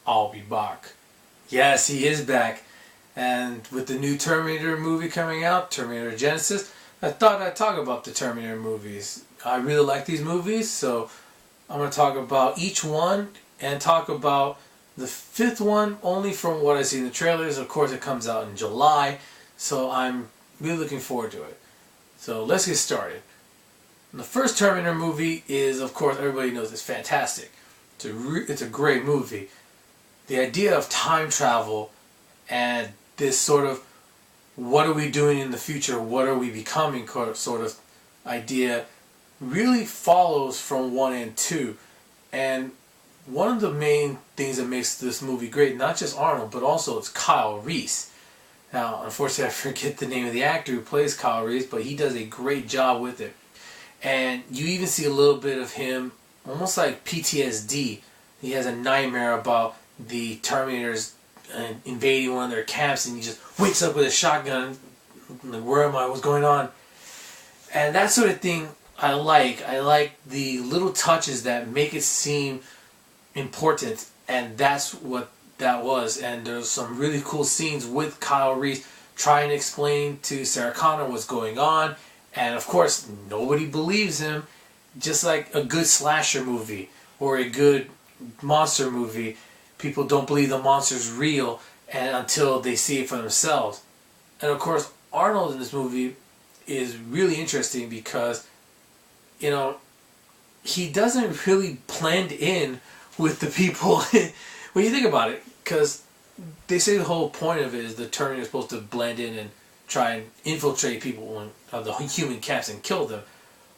I'll be back. Yes, he is back. And with the new Terminator movie coming out, Terminator Genesis, I thought I'd talk about the Terminator movies. I really like these movies, so I'm going to talk about each one and talk about the fifth one only from what I see in the trailers. Of course, it comes out in July, so I'm really looking forward to it. So let's get started. The first Terminator movie is, of course, everybody knows it's fantastic. It's a great movie. The idea of time travel and this sort of what are we doing in the future, what are we becoming sort of idea really follows from 1 and 2. And one of the main things that makes this movie great, not just Arnold, but also it's Kyle Reese. Now, unfortunately, I forget the name of the actor who plays Kyle Reese, but he does a great job with it. And you even see a little bit of him, almost like PTSD. He has a nightmare about the Terminators invading one of their camps, and he just wakes up with a shotgun. Like, where am I? What's going on? And that sort of thing I like. I like the little touches that make it seem important, and that's what that was. And there's some really cool scenes with Kyle Reese trying to explain to Sarah Connor what's going on. And of course, nobody believes him, just like a good slasher movie or a good monster movie. People don't believe the monster's real until they see it for themselves. And of course, Arnold in this movie is really interesting because, you know, he doesn't really blend in with the people when you think about it. Because they say the whole point of it is the Terminator is supposed to blend in and try and infiltrate people in the human camps and kill them.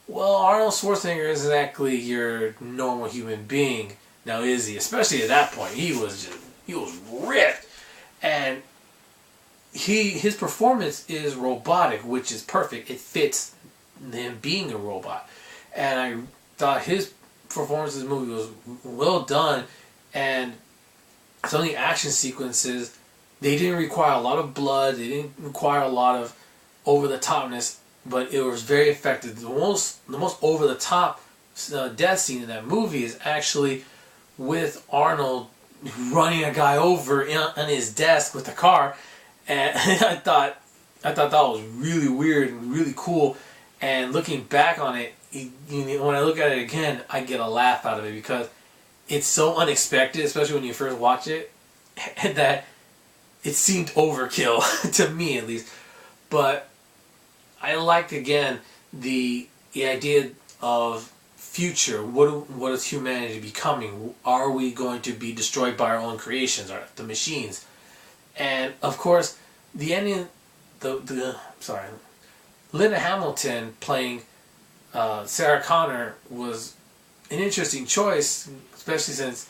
Well, Arnold Schwarzenegger isn't exactly your normal human being. Now, is he? Especially at that point, he was ripped, and his performance is robotic, which is perfect. It fits him being a robot, and I thought his performance in this movie was well done. And some of the action sequences, they didn't require a lot of blood. They didn't require a lot of over the topness, but it was very effective. The most over the top death scene in that movie is actually with Arnold running a guy over on his desk with a car, and I thought that was really weird and really cool. And looking back on it, when I look at it again, I get a laugh out of it because it's so unexpected, especially when you first watch it, that it seemed overkill to me at least. But I like again the idea of future. What is humanity becoming? Are we going to be destroyed by our own creations, or the machines? And of course, the ending. Linda Hamilton playing Sarah Connor was an interesting choice, especially since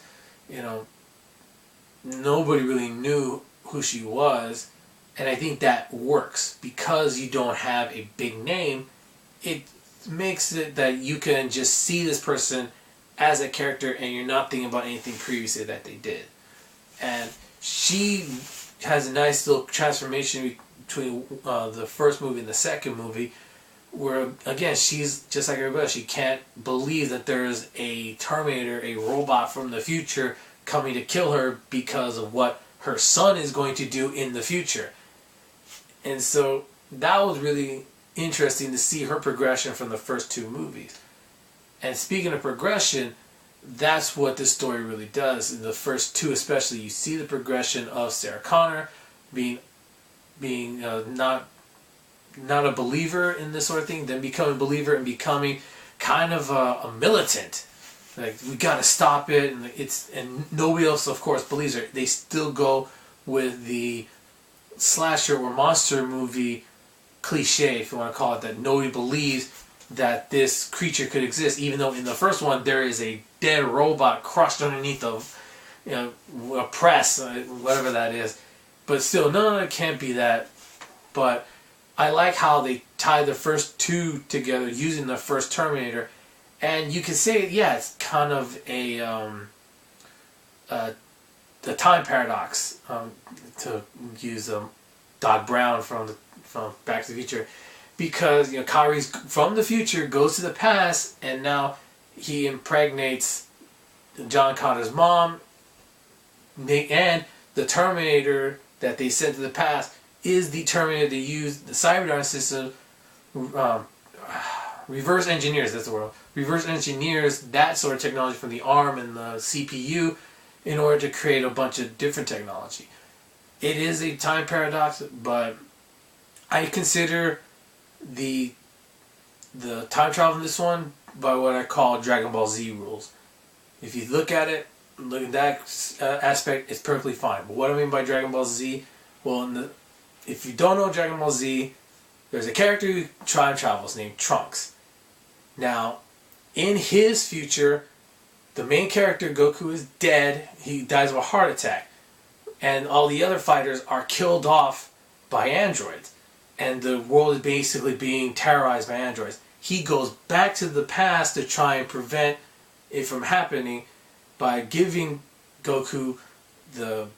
nobody really knew who she was, and I think that works because you don't have a big name. It makes it that you can just see this person as a character and you're not thinking about anything previously that they did. And she has a nice little transformation between the first movie and the second movie, where again she's just like everybody else. She can't believe that there's a Terminator, a robot from the future, coming to kill her because of what her son is going to do in the future. And so that was really interesting to see her progression from the first two movies. And speaking of progression, that's what this story really does. In the first two especially, you see the progression of Sarah Connor being not a believer in this sort of thing, then becoming a believer and becoming kind of a militant. Like, we gotta stop it, and nobody else, of course, believes her. They still go with the slasher or monster movie cliche, if you want to call it that. Nobody believes that this creature could exist, even though in the first one there is a dead robot crushed underneath a press, whatever that is. But still, no, it can't be that. But I like how they tie the first two together using the first Terminator. And you can say, yeah, it's kind of a time paradox, to use Doc Brown from Back to the Future, because Kyrie's from the future goes to the past, and now he impregnates John Connor's mom, And the Terminator that they sent to the past is the Terminator they used, the Cyberdyne system, um, reverse engineers, that's the word, reverse engineers that sort of technology from the ARM and the CPU in order to create a bunch of different technology. It is a time paradox, but I consider the time travel in this one by what I call Dragon Ball Z rules. If you look at it, look at that aspect, it's perfectly fine. But what do I mean by Dragon Ball Z? Well, if you don't know Dragon Ball Z, there's a character who time travels named Trunks. Now, in his future, the main character, Goku, is dead. He dies of a heart attack. And all the other fighters are killed off by androids. And the world is basically being terrorized by androids. He goes back to the past to try and prevent it from happening by giving Goku the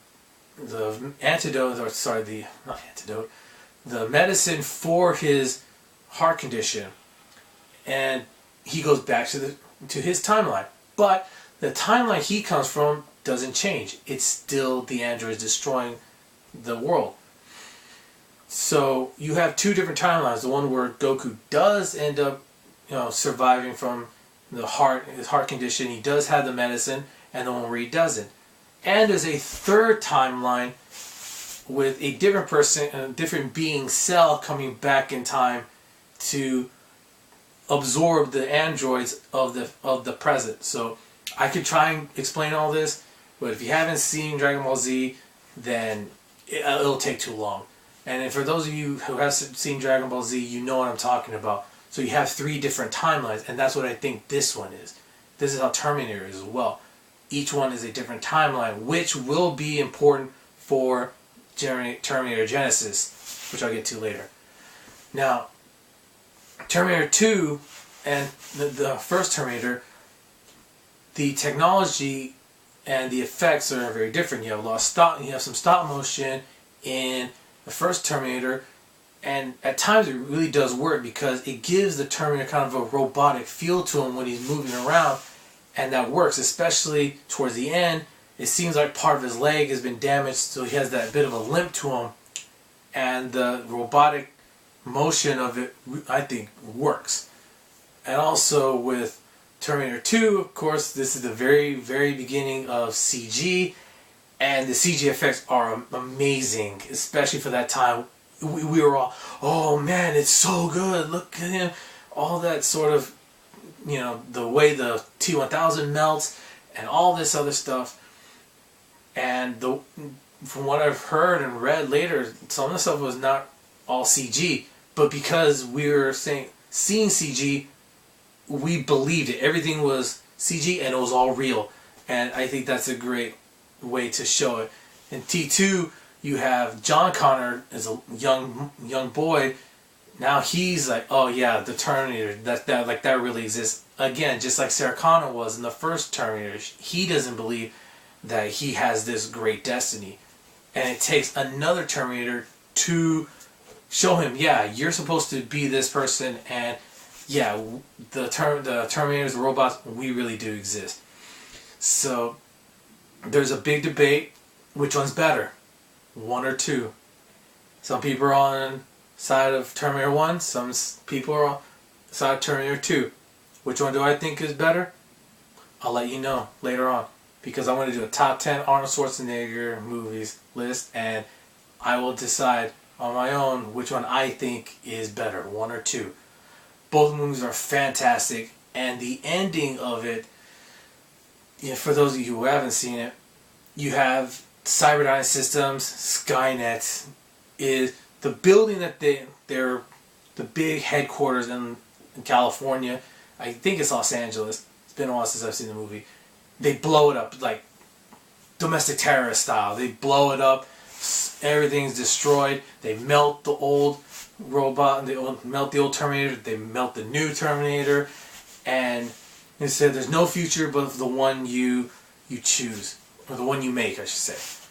antidote, or sorry, not antidote, the medicine for his heart condition. And he goes back to his timeline. But the timeline he comes from doesn't change. It's still the androids destroying the world. So you have two different timelines. The one where Goku does end up, surviving from his heart condition. He does have the medicine, and the one where he doesn't. And there's a third timeline with a different person, a different being, Cell, coming back in time to absorb the androids of the present. So I could try and explain all this, but if you haven't seen Dragon Ball Z, then it'll take too long. And for those of you who have seen Dragon Ball Z, you know what I'm talking about. So you have three different timelines, and that's what I think this one is. This is how Terminator is as well. Each one is a different timeline, which will be important for Terminator Genesis, which I'll get to later. Now, Terminator 2 and the first Terminator, the technology and the effects are very different. You have some stop motion in the first Terminator, and at times it really does work because it gives the Terminator kind of a robotic feel to him when he's moving around, and that works, especially towards the end. It seems like part of his leg has been damaged, so he has that bit of a limp to him, and the robotic motion of it, I think, works. And also with Terminator 2, of course, this is the very, very beginning of CG, and the CG effects are amazing, especially for that time. We were all, oh man, it's so good, look at him. All that sort of, the way the T-1000 melts, and all this other stuff. And from what I've heard and read later, some of the stuff was not all CG, but because we were seeing CG, we believed it. Everything was CG and it was all real. And I think that's a great way to show it. In T2, you have John Connor as a young boy. Now he's like, oh yeah, the Terminator, that really exists. Again, just like Sarah Connor was in the first Terminator, he doesn't believe that he has this great destiny. And it takes another Terminator to show him, yeah, you're supposed to be this person, and yeah, the Terminators, the robots, we really do exist. So there's a big debate, which one's better, 1 or 2? Some people are on side of Terminator 1, some people are on side of Terminator 2. Which one do I think is better? I'll let you know later on, because I'm going to do a top 10 Arnold Schwarzenegger movies list, and I will decide on my own which one I think is better, 1 or 2. Both movies are fantastic, and the ending of it, for those of you who haven't seen it, you have Cyberdyne Systems, Skynet, is the building that they're the big headquarters in California. I think it's Los Angeles. It's been a while since I've seen the movie. They blow it up like domestic terrorist style. They blow it up. Everything's destroyed. They melt the old robot. They melt the old Terminator. They melt the new Terminator. And they said there's no future but the one you choose, or the one you make, I should say.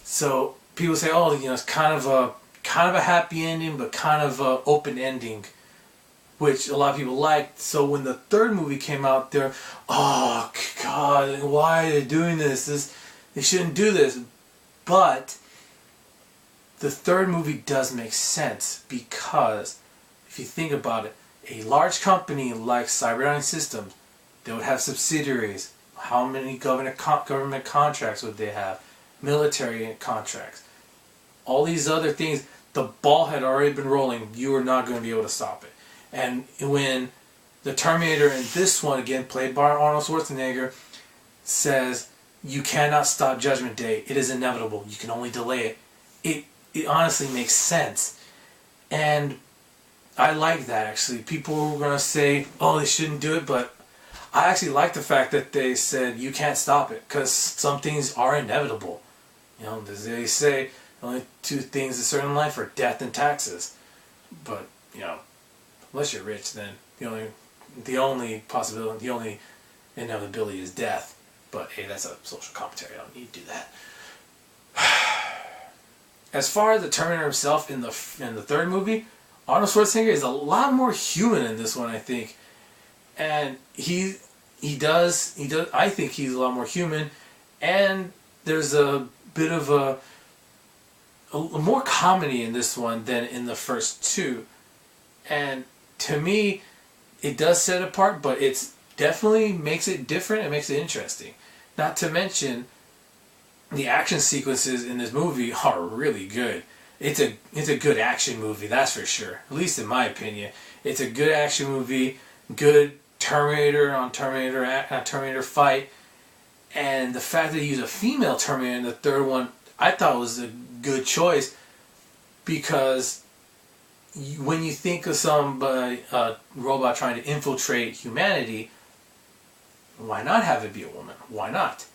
So people say, oh, it's kind of a happy ending, but kind of a open ending, which a lot of people liked. So when the third movie came out, they're, oh God, why are they doing this? They shouldn't do this. But the third movie does make sense because if you think about it, a large company like Cyberdyne Systems, they would have subsidiaries. How many government contracts would they have? Military contracts. All these other things, the ball had already been rolling. You were not going to be able to stop it. And when the Terminator in this one, again played by Arnold Schwarzenegger, says, you cannot stop Judgment Day. It is inevitable. You can only delay it. It honestly makes sense. And I like that, actually. People were going to say, oh, they shouldn't do it, but I actually like the fact that they said you can't stop it, because some things are inevitable. You know, as they say, the only two things that certain in life are death and taxes. But, you know, unless you're rich, then the only possibility, the only inevitability is death. But hey, that's a social commentary. I don't need to do that. As far as the Terminator himself in the third movie, Arnold Schwarzenegger is a lot more human in this one, I think. And he does I think he's a lot more human, and there's a bit of a more comedy in this one than in the first two. And to me, it does set it apart, but it's definitely makes it different and makes it interesting. Not to mention, the action sequences in this movie are really good. It's a good action movie, that's for sure. At least in my opinion. It's a good action movie, good Terminator on Terminator fight. And the fact that they use a female Terminator in the third one, I thought was a good choice, because when you think of somebody, a robot trying to infiltrate humanity, why not have it be a woman? Why not?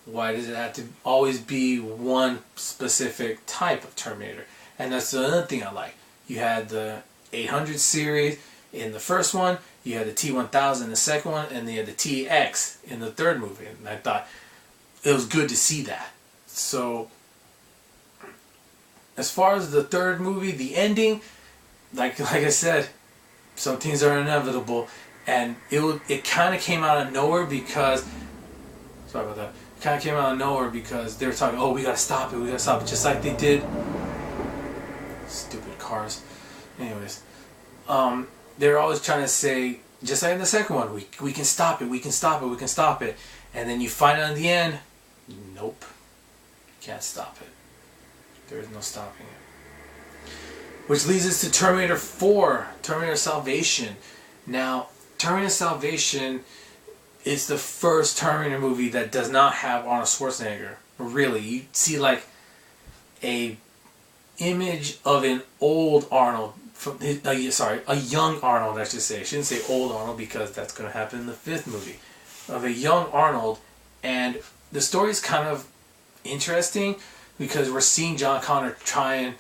Why does it have to always be one specific type of Terminator? And that's the other thing I like. You had the 800 series in the first one, you had the T-1000 in the second one, and you had the T-X in the third movie. And I thought it was good to see that. So, as far as the third movie, the ending, like I said, some things are inevitable. And it kind of came out of nowhere because, sorry about that, it kind of came out of nowhere because they were talking, oh, we gotta stop it, just like they did. Stupid cars. Anyways, they're always trying to say, just like in the second one, we can stop it, we can stop it, we can stop it. And then you find out in the end, nope, you can't stop it. There is no stopping it. Which leads us to Terminator 4, Terminator Salvation. Now, Terminator Salvation is the first Terminator movie that does not have Arnold Schwarzenegger. Really, you see like a image of an old Arnold, a young Arnold, I should say. I shouldn't say old Arnold because that's going to happen in the fifth movie. Of a young Arnold, and the story is kind of interesting because we're seeing John Connor try and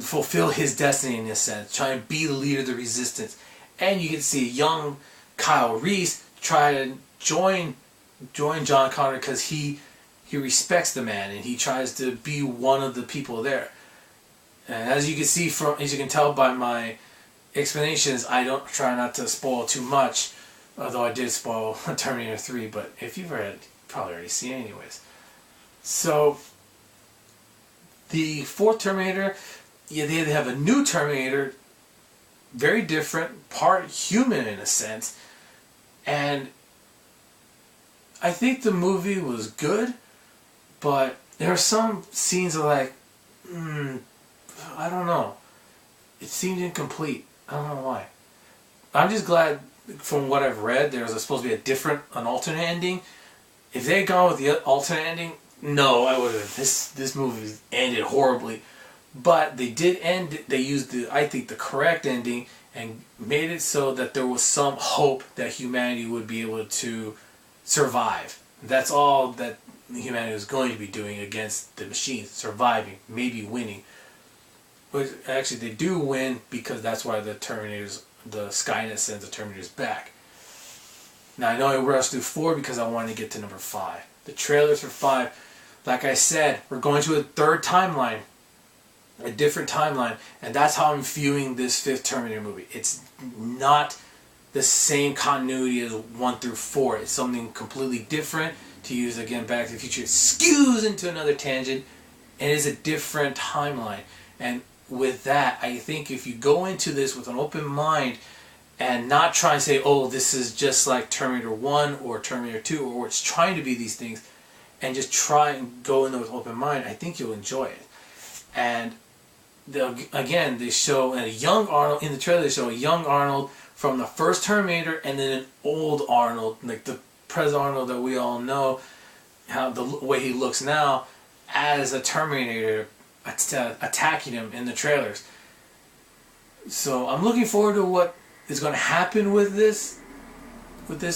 fulfill his destiny in a sense, try and be the leader of the resistance. And you get to see a young Kyle Reese try to join John Connor because he respects the man and he tries to be one of the people there. And as you can tell by my explanations, I don't try not to spoil too much, although I did spoil Terminator 3, but if you've read it, you've probably already seen it anyways. So, the fourth Terminator, yeah, they have a new Terminator, very different, part human in a sense, and I think the movie was good, but there are some scenes that like, I don't know, it seemed incomplete. I don't know why. I'm just glad, from what I've read, there was supposed to be an alternate ending. If they had gone with the alternate ending, no, I would have. This movie ended horribly. But they did end. They used the correct ending and made it so that there was some hope that humanity would be able to survive. That's all that humanity was going to be doing against the machines, surviving, maybe winning. But actually, they do win because that's why the Skynet sends the Terminators back. Now I know I rushed through 4 because I wanted to get to number 5. The trailers for 5. Like I said, we're going to a third timeline. A different timeline. And that's how I'm viewing this 5th Terminator movie. It's not the same continuity as 1 through 4. It's something completely different. to use again Back to the Future, skews into another tangent and is a different timeline. And with that, I think if you go into this with an open mind and not try and say, oh, this is just like Terminator 1 or Terminator 2, or it's trying to be these things, and just try and go in there with an open mind, I think you'll enjoy it. And again, they show a young Arnold, in the trailer they show a young Arnold from the first Terminator, and then an old Arnold, like the present Arnold that we all know, how the way he looks now, as a Terminator attacking him in the trailers. So I'm looking forward to what is going to happen with this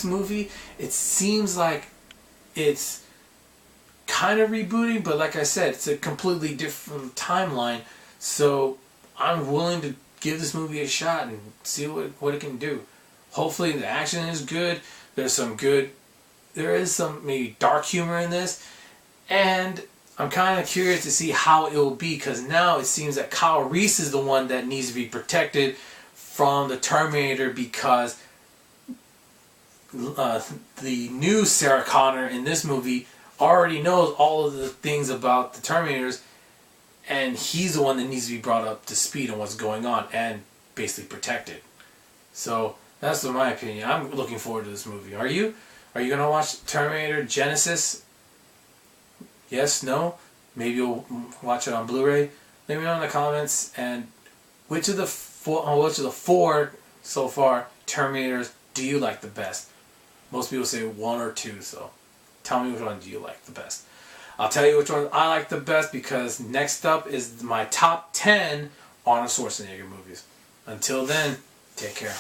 movie. It seems like it's kind of rebooting, but like I said, it's a completely different timeline. So I'm willing to give this movie a shot and see what it can do. Hopefully the action is good. There is some maybe dark humor in this, and I'm kind of curious to see how it will be, because now it seems that Kyle Reese is the one that needs to be protected from the Terminator, because the new Sarah Connor in this movie already knows all of the things about the Terminators, and he's the one that needs to be brought up to speed on what's going on and basically protected. So that's my opinion. I'm looking forward to this movie. Are you? Are you going to watch Terminator Genesis? Yes? No? Maybe you'll watch it on Blu-ray? Let me know in the comments. And which of the four so far Terminators do you like the best? Most people say 1 or 2, so tell me which one do you like the best. I'll tell you which one I like the best, because next up is my top 10 Arnold Schwarzenegger movies. Until then, take care.